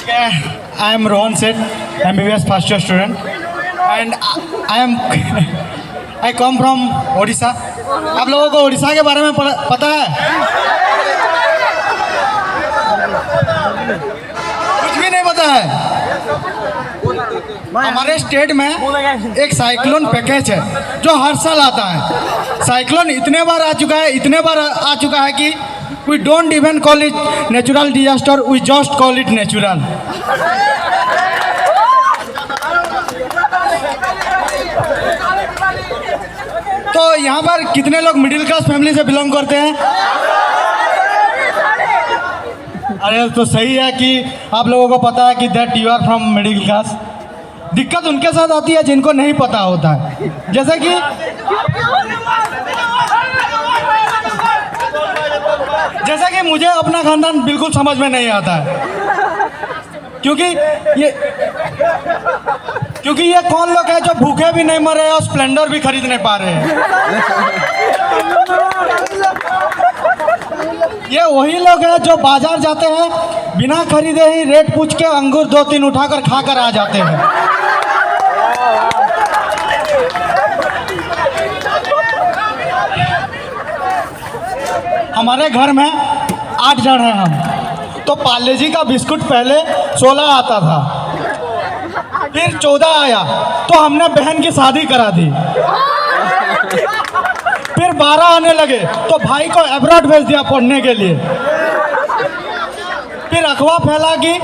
I am Rohan Seth, MBBS first year student, and I come from Odisha. आप लोगों को उड़ीसा के बारे में पता है? कुछ भी नहीं पता है। हमारे स्टेट में एक साइक्लोन पैकेज है जो हर साल आता है। साइक्लोन इतने बार आ चुका है कि we don't even call it natural disaster, we just call it natural. तो यहाँ पर कितने लोग मिडिल क्लास फैमिली से बिलोंग करते हैं? अरे तो सही है कि आप लोगों को पता है कि that you are from middle class. दिक्कत उनके साथ आती है जिनको नहीं पता होता है, जैसे कि मुझे अपना खानदान बिल्कुल समझ में नहीं आता है, क्योंकि ये कौन लोग हैं जो भूखे भी नहीं मर रहे और स्प्लेंडर भी खरीद नहीं पा रहे हैं। ये वही लोग हैं जो बाजार जाते हैं, बिना खरीदे ही रेट पूछ के अंगूर 2-3 उठाकर खाकर आ जाते हैं। हमारे घर में 8 जन हैं हम, तो पार्ले जी का बिस्कुट पहले 16 आता था, फिर 14 आया, तो हमने बहन की शादी करा दी। फिर 12 आने लगे तो भाई को अब्रॉड भेज दिया पढ़ने के लिए। फिर अखबार फैला कि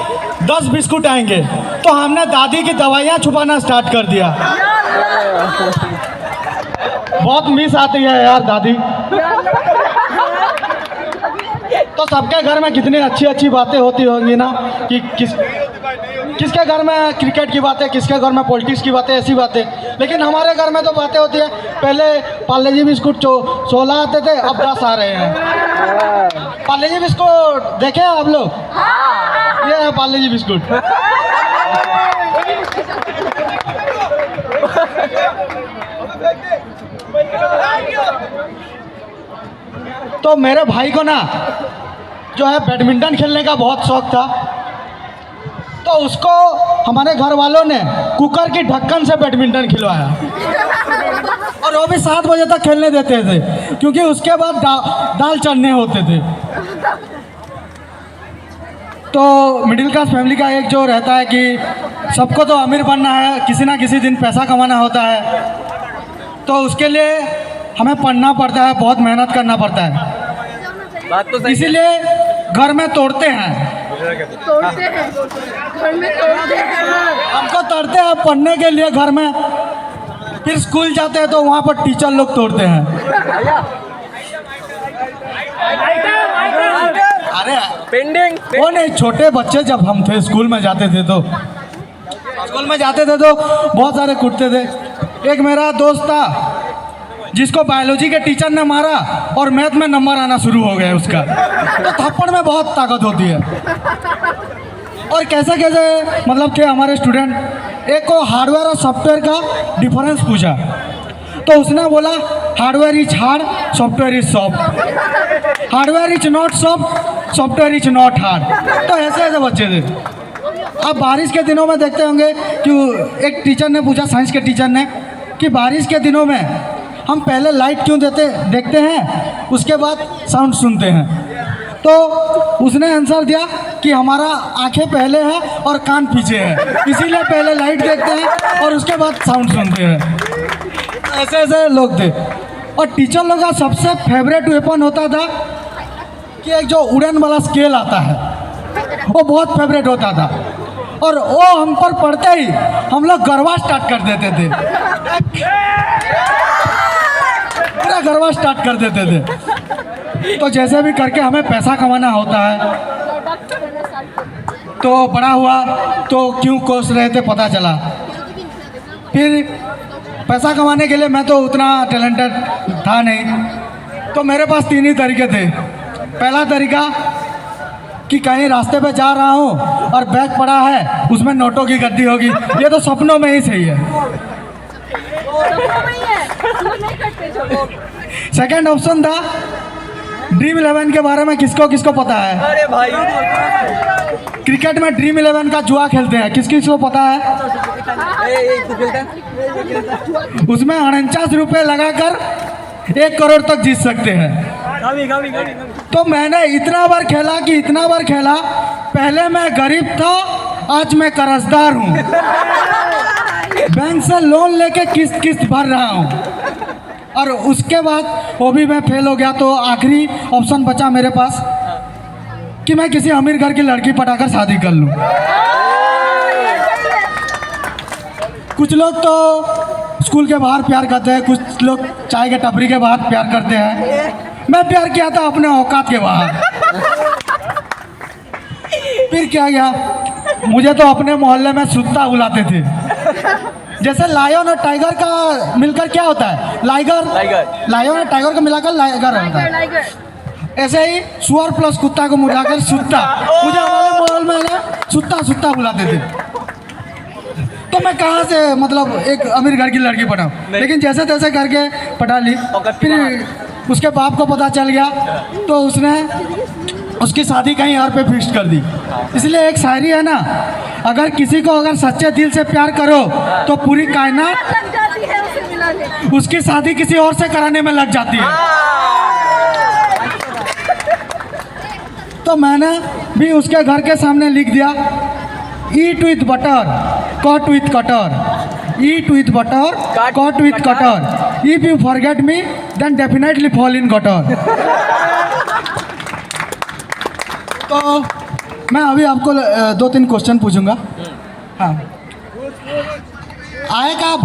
10 बिस्कुट आएंगे, तो हमने दादी की दवाइयाँ छुपाना स्टार्ट कर दिया। बहुत मिस आती है यार दादी। तो सबके घर में कितनी अच्छी अच्छी बातें होती होंगी ना, कि किसके घर में क्रिकेट की बातें, किसके घर में पॉलिटिक्स की बातें, ऐसी बातें। लेकिन हमारे घर में तो बातें होती है, पहले पार्ले जी बिस्कुट 16 आते थे, अब 10 आ रहे हैं। पार्ले जी बिस्कुट देखे आप लोग? ये है पार्ले जी बिस्कुट। तो मेरे भाई को ना जो है बैडमिंटन खेलने का बहुत शौक था, तो उसको हमारे घर वालों ने कुकर की ढक्कन से बैडमिंटन खिलवाया, और वो भी 7 बजे तक खेलने देते थे, क्योंकि उसके बाद दाल चढ़ने होते थे। तो मिडिल क्लास फैमिली का एक जो रहता है कि सबको तो अमीर बनना है, किसी ना किसी दिन पैसा कमाना होता है, तो उसके लिए हमें पढ़ना पड़ता है, बहुत मेहनत करना पड़ता है। बात तो इसीलिए घर में तोड़ते हैं हमको तोड़ते हैं पढ़ने के लिए घर में। फिर स्कूल जाते हैं तो वहाँ पर टीचर लोग तोड़ते हैं। अरे पेंडिंग वो नहीं, छोटे बच्चे जब हम थे स्कूल में जाते थे तो बहुत सारे कूटते थे। एक मेरा दोस्त था जिसको बायोलॉजी के टीचर ने मारा और मैथ में नंबर आना शुरू हो गया उसका। तो थप्पड़ में बहुत ताकत होती है। और कैसे मतलब कि हमारे स्टूडेंट एक को हार्डवेयर और सॉफ्टवेयर का डिफरेंस पूछा, तो उसने बोला hardware is hard, software is soft, hardware is not soft, software is not hard. तो ऐसे बच्चे थे। अब बारिश के दिनों में देखते होंगे कि एक टीचर ने पूछा, साइंस के टीचर ने, कि बारिश के दिनों में हम पहले लाइट क्यों देखते हैं, उसके बाद साउंड सुनते हैं। तो उसने आंसर दिया कि हमारा आंखें पहले है और कान पीछे है, इसीलिए पहले लाइट देखते हैं और उसके बाद साउंड सुनते हैं। ऐसे लोग थे। और टीचर लोग का सबसे फेवरेट वेपन होता था कि एक जो उड़न वाला स्केल आता है, वो बहुत फेवरेट होता था। और वो हम पर पढ़ते ही हम लोग गरबा स्टार्ट कर देते थे, पूरा गरबा स्टार्ट कर देते थे। तो जैसे भी करके हमें पैसा कमाना होता है। तो बड़ा हुआ तो क्यों कोस रहे थे पता चला। फिर पैसा कमाने के लिए मैं तो उतना टैलेंटेड था नहीं, तो मेरे पास 3 ही तरीके थे। पहला तरीका कि कहीं रास्ते पे जा रहा हूँ और बैग पड़ा है, उसमें नोटों की गड्डी होगी, ये तो सपनों में ही सही है। सेकंड ऑप्शन था ड्रीम 11 के बारे में किसको किसको पता है? अरे भाई क्रिकेट में ड्रीम 11 का जुआ खेलते हैं, किस किस को पता है? तू खेलता है? उसमें 49 रुपये लगाकर 1 करोड़ तक जीत सकते हैं। गावी। तो मैंने इतना बार खेला, पहले मैं गरीब था, आज मैं कर्जदार हूँ। बैंक से लोन लेके किस्त भर रहा हूँ, और उसके बाद वो भी मैं फेल हो गया। तो आखिरी ऑप्शन बचा मेरे पास कि मैं किसी अमीर घर की लड़की पटाकर शादी कर लूँ। कुछ लोग तो स्कूल के बाहर प्यार करते हैं, कुछ लोग चाय के टपरी के बाहर प्यार करते हैं। मैं प्यार किया था अपने औकात के बाहर। फिर क्या गया, मुझे तो अपने मोहल्ले में सुत्ता बुलाते थे। जैसे लायन और टाइगर का मिलकर क्या होता है? लायन और टाइगर को मिलाकर लाइगर होता है। ऐसे ही सुअर प्लस कुत्ता को मिलाकर सुत्ता। मुझे हमारे मोहल्ले में ना सुत्ता बुलाते थे। तो मैं कहाँ से मतलब एक अमीर घर की लड़की पटाऊँ? लेकिन जैसे तैसे करके पटा ली। फिर उसके बाप को पता चल गया, तो उसने उसकी शादी कहीं और पे फिक्स कर दी। इसलिए एक शायरी है ना, अगर किसी को अगर सच्चे दिल से प्यार करो तो पूरी कायनात लग जाती है उसे मिलाने। उसकी शादी किसी और से कराने में लग जाती है। तो मैंने भी उसके घर के सामने लिख दिया, eat with butter cut with cutter, eat with butter cut with cutter, if you forget me then definitely fall in gutter. तो मैं अभी आपको 2-3 क्वेश्चन पूछूंगा। हाँ, आएगा